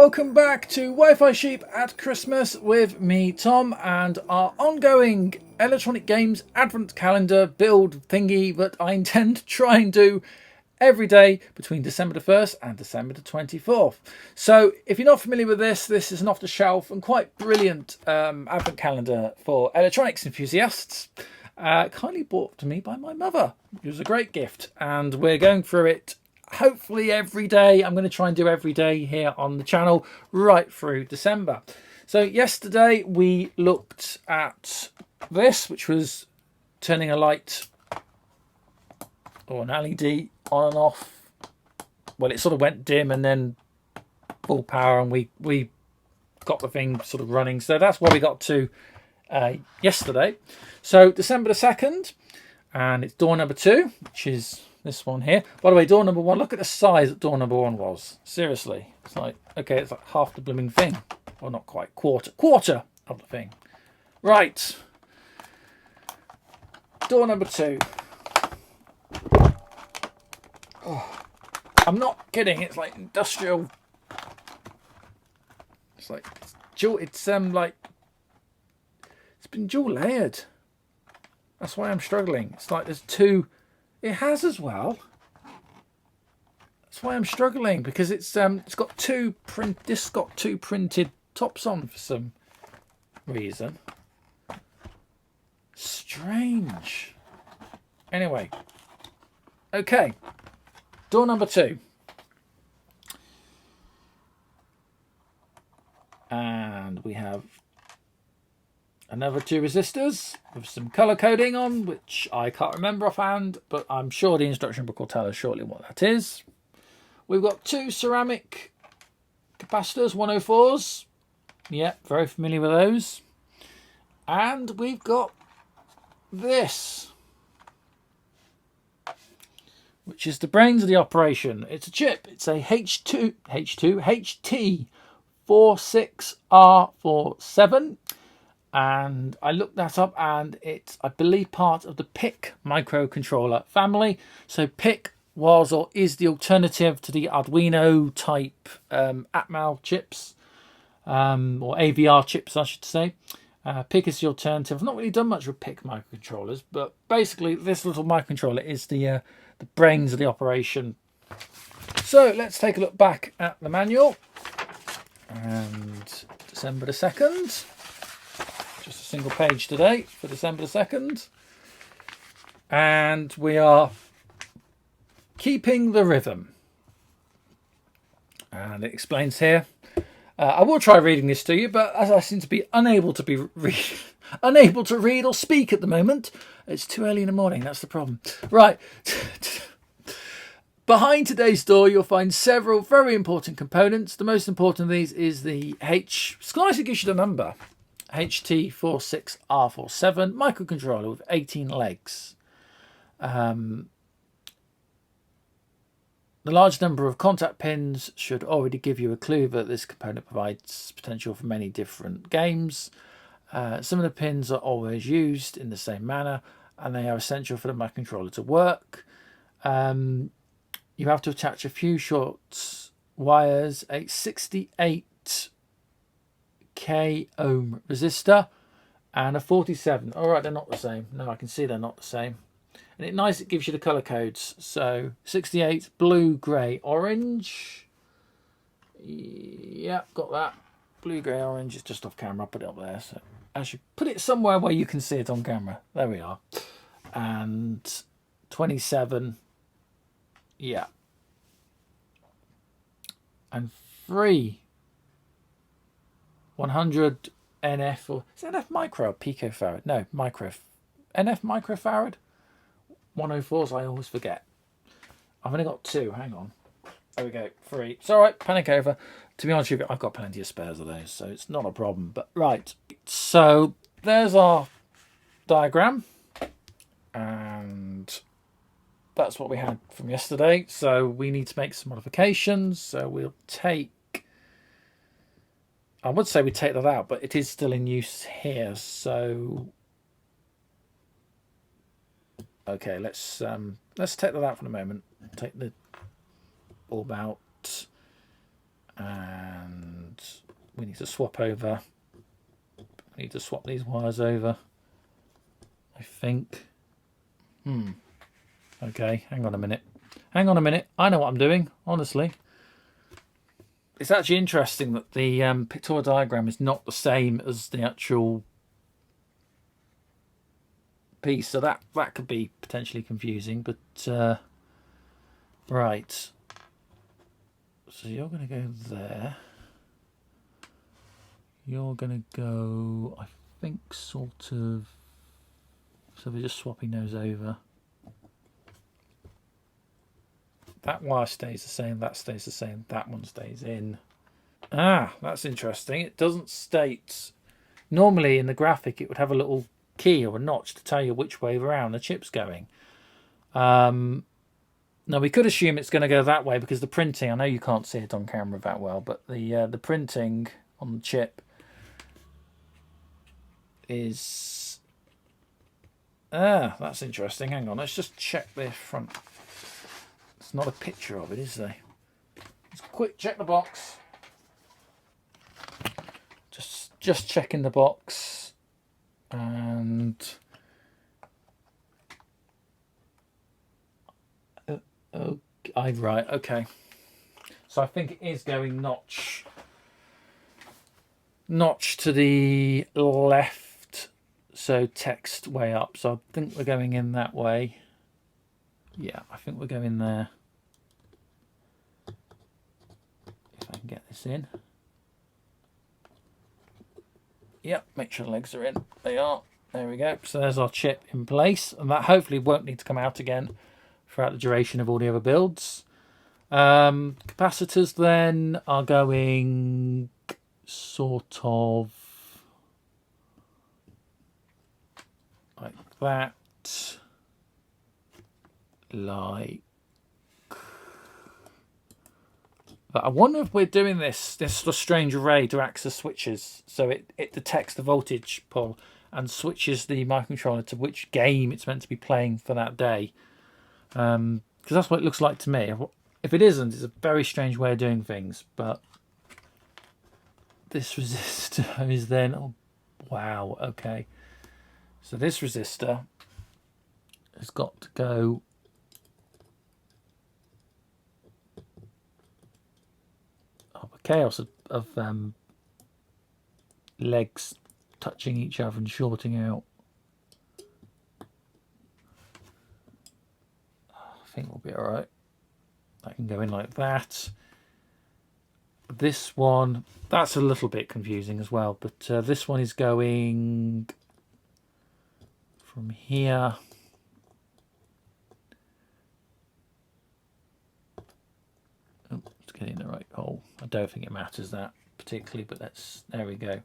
welcome back to Wi-Fi Sheep at Christmas with me, Tom, and our ongoing electronic games advent calendar build thingy that I intend to try and do every day between December the 1st and December the 24th. So if you're not familiar with this is an off-the-shelf and quite brilliant advent calendar for electronics enthusiasts. Kindly bought to me by my mother. It was a great gift, and we're going through it hopefully every day. I'm going to try and do every day here on the channel right through December. So yesterday we looked at this, which was turning a light or an LED on and off. Well, it sort of went dim and then full power, and we got the thing sort of running. So that's where we got to yesterday. So December the 2nd, and it's door number 2, which is this one here. By the way, door number 1, look at the size that door number 1 was. Seriously. It's like, okay, it's like half the blooming thing. Well, not quite. Quarter of the thing. Right. Door number 2. Oh, I'm not kidding. It's like industrial. It's like dual. It's like it's been dual layered. That's why I'm struggling. It's like there's two. It has as well. That's why I'm struggling, because it's got two printed tops on for some reason. Strange. Anyway. Okay. Door number 2. And we have another 2 resistors with some colour coding on, which I can't remember offhand, but I'm sure the instruction book will tell us shortly what that is. We've got 2 ceramic capacitors, 104s. Yep, very familiar with those. And we've got this, which is the brains of the operation. It's a chip. It's a HT46R47. And I looked that up, and it's, I believe, part of the PIC microcontroller family. So PIC was or is the alternative to the Arduino type Atmel chips, or AVR chips, I should say. PIC is the alternative. I've not really done much with PIC microcontrollers, but basically this little microcontroller is the brains of the operation. So let's take a look back at the manual. And December the 2nd. Just a single page today for December the 2nd. And we are keeping the rhythm. And it explains here. I will try reading this to you, but as I seem to be unable to read or speak at the moment, it's too early in the morning. That's the problem. Right. Behind today's door, you'll find several very important components. The most important of these is the Slicer gives you the number. HT46R47 microcontroller with 18 legs. The large number of contact pins should already give you a clue that this component provides potential for many different games. Some of the pins are always used in the same manner, and they are essential for the microcontroller to work. You have to attach a few short wires, a 68 K ohm resistor, and a 47. All right, they're not the same. No, I can see they're not the same. And it's nice, it gives you the color codes. So 68, blue, gray, orange. Yeah, got that. Blue, gray, orange. It's just off camera. I'll put it up there. So I should put it somewhere where you can see it on camera. There we are. And 27. Yeah. And 3. 100 NF, or is that NF micro or picofarad? No, micro. NF microfarad? 104s, I always forget. I've only got 2, hang on. There we go, 3. It's alright, panic over. To be honest with you, I've got plenty of spares of those, so it's not a problem. But right, so there's our diagram. And that's what we had from yesterday. So we need to make some modifications. So we'll take, I would say we take that out, but it is still in use here. So, okay, let's take that out for the moment. Take the bulb out, and we need to swap over. We need to swap these wires over, I think. Okay, hang on a minute. Hang on a minute. I know what I'm doing, honestly. It's actually interesting that the pictorial diagram is not the same as the actual piece, so that could be potentially confusing. But right, so you're going to go there. You're going to go, I think, sort of. So we're just swapping those over. That wire stays the same, that stays the same, that one stays in. Ah, that's interesting. It doesn't state... Normally in the graphic it would have a little key or a notch to tell you which way around the chip's going. Now we could assume it's going to go that way because the printing, I know you can't see it on camera that well, but the printing on the chip is... Ah, that's interesting. Hang on, let's just check the front. It's not a picture of it, is there? Let's quick check the box. Just checking the box. And right, okay. So I think it is going notch to the left, so text way up. So I think we're going in that way. Yeah, I think we're going there. If I can get this in. Yep, make sure the legs are in. They are. There we go. So there's our chip in place. And that hopefully won't need to come out again throughout the duration of all the other builds. Capacitors then are going sort of like that. Like that. I wonder if we're doing this sort of strange array to access switches, so it detects the voltage pull and switches the microcontroller to which game it's meant to be playing for that day. Because that's what it looks like to me. If it isn't, it's a very strange way of doing things. But this resistor is then... Oh, wow, okay. So this resistor has got to go... chaos of legs touching each other and shorting out. I think we'll be all right. I can go in like that. This one, that's a little bit confusing as well, but this one is going from here. Get in the right hole. I don't think it matters that particularly, but there we go.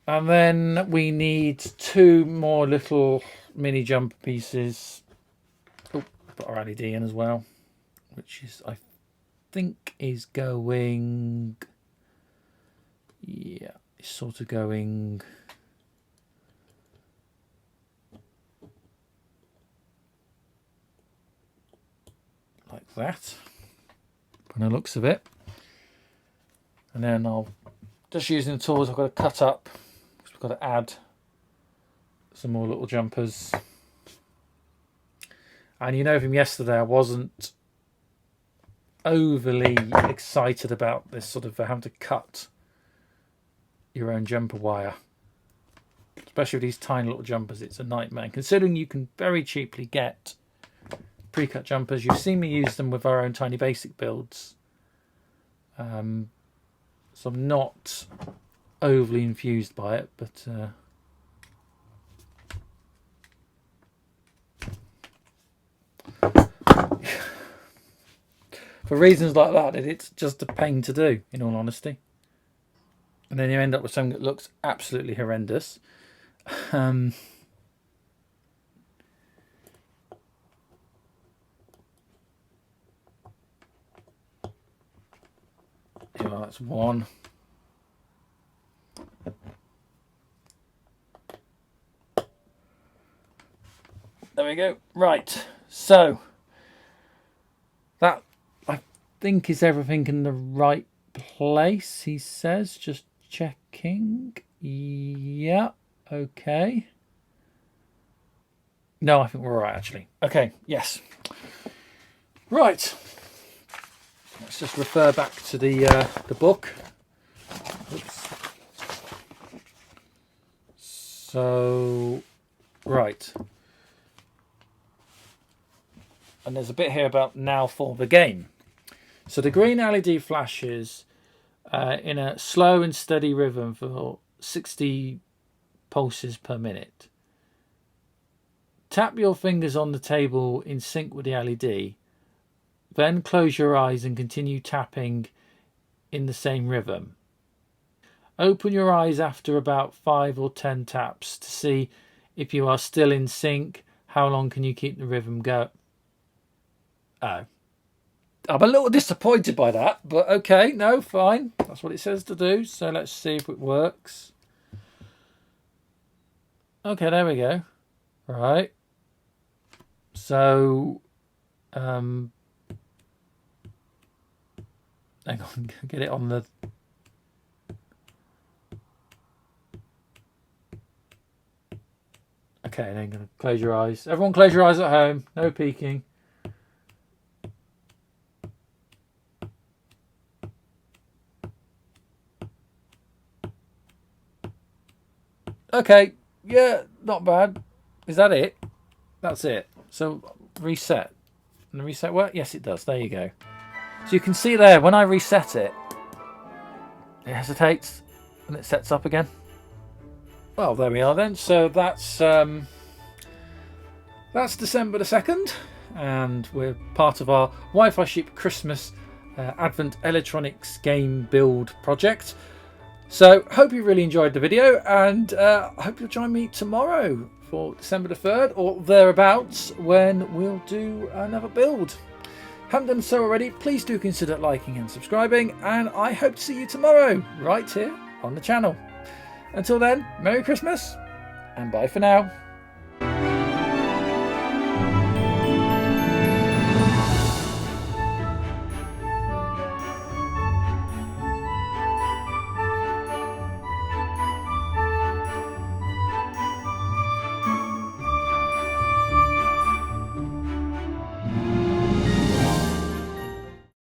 And then we need two more little mini jumper pieces. Oh, put our LED in as well, which is, I think, is going... Yeah, it's sort of going... like that. From the looks of it. And then I'll just using the tools I've got to cut up, because we've got to add some more little jumpers. And you know from yesterday I wasn't overly excited about this sort of having to cut your own jumper wire, especially with these tiny little jumpers. It's a nightmare, and considering you can very cheaply get pre-cut jumpers. You've seen me use them with our own tiny basic builds. So I'm not overly infused by it, but for reasons like that, it's just a pain to do, in all honesty. And then you end up with something that looks absolutely horrendous. Well, that's one. There we go. Right. So that, I think, is everything in the right place, he says. Just checking. Yeah, okay. No, I think we're all right, actually. Okay, yes. Right. Let's just refer back to the book. Oops. So, right. And there's a bit here about now for the game. So the green LED flashes in a slow and steady rhythm for 60 pulses per minute. Tap your fingers on the table in sync with the LED. Then close your eyes and continue tapping in the same rhythm. Open your eyes after about 5 or 10 taps to see if you are still in sync. How long can you keep the rhythm go? Oh. I'm a little disappointed by that, but okay, no, fine. That's what it says to do, so let's see if it works. Okay, there we go. Right. So, hang on, get it on the... Okay, then I'm going to close your eyes. Everyone close your eyes at home. No peeking. Okay, yeah, not bad. Is that it? That's it. So reset. And the reset work? Yes, it does. There you go. So you can see there, when I reset it, it hesitates and it sets up again. Well, there we are then. So that's December the 2nd, and we're part of our Wi-Fi Sheep Christmas Advent Electronics game build project. So hope you really enjoyed the video, and I hope you'll join me tomorrow for December the 3rd or thereabouts when we'll do another build. Haven't done so already, please do consider liking and subscribing, and I hope to see you tomorrow right here on the channel. Until then, Merry Christmas and bye for now.